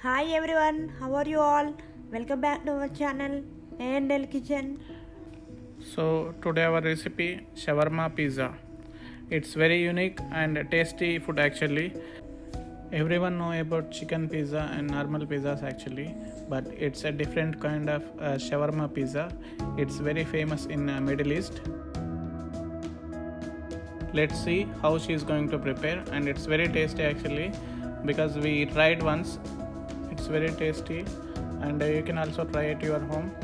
Hi everyone, how are you all? Welcome back to our channel A&L Kitchen. So today our recipe shawarma pizza. It's very unique and tasty food actually. Everyone know about chicken pizza and normal pizzas actually, but it's a different kind of shawarma pizza. It's very famous in Middle East. Let's see how she is going to prepare, and it's very tasty actually because we tried once. It's very tasty, and you can also try it your home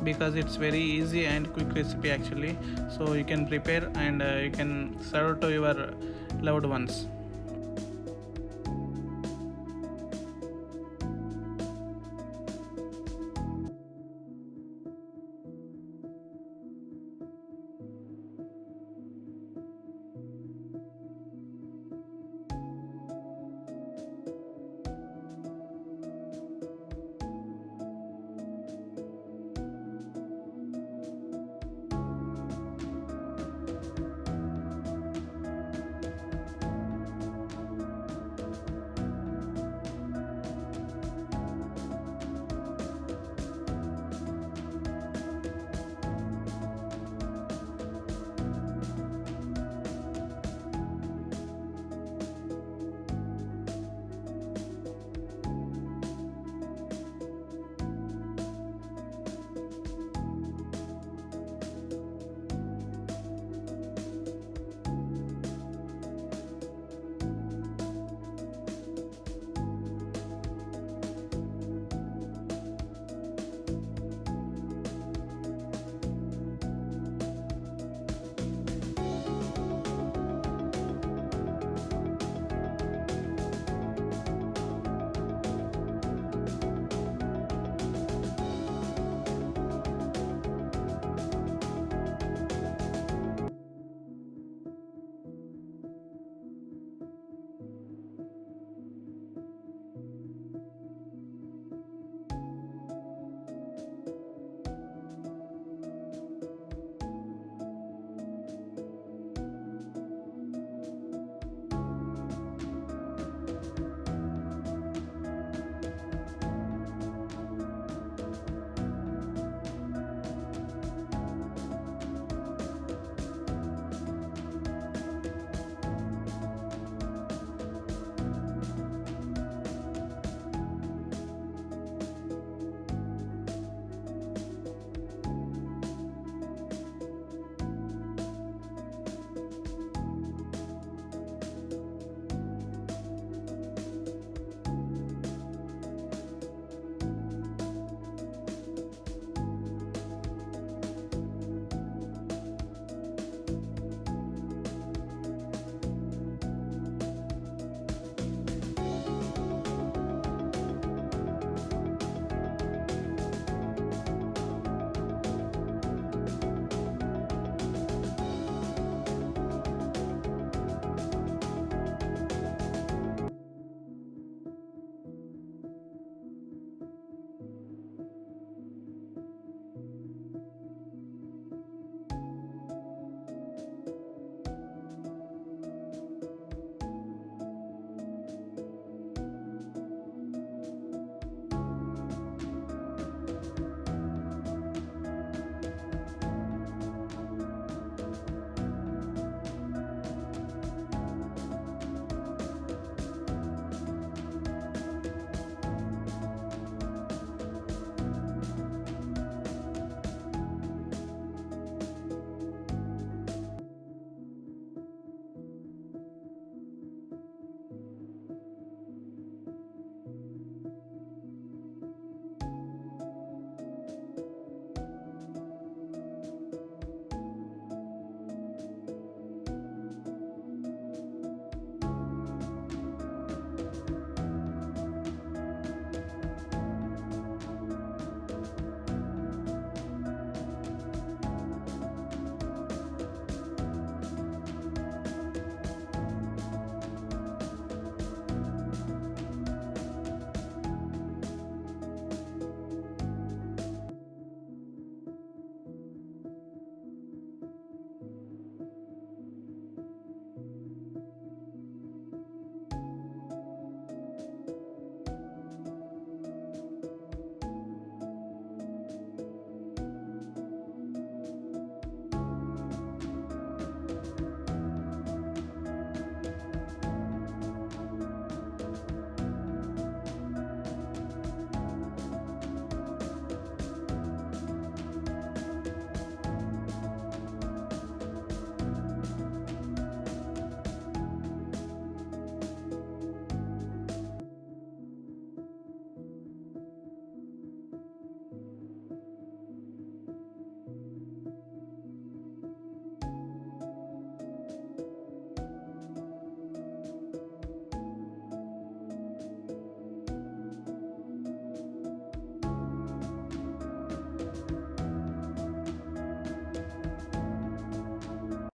because it's very easy and quick recipe actually, so you can prepare and you can serve to your loved ones.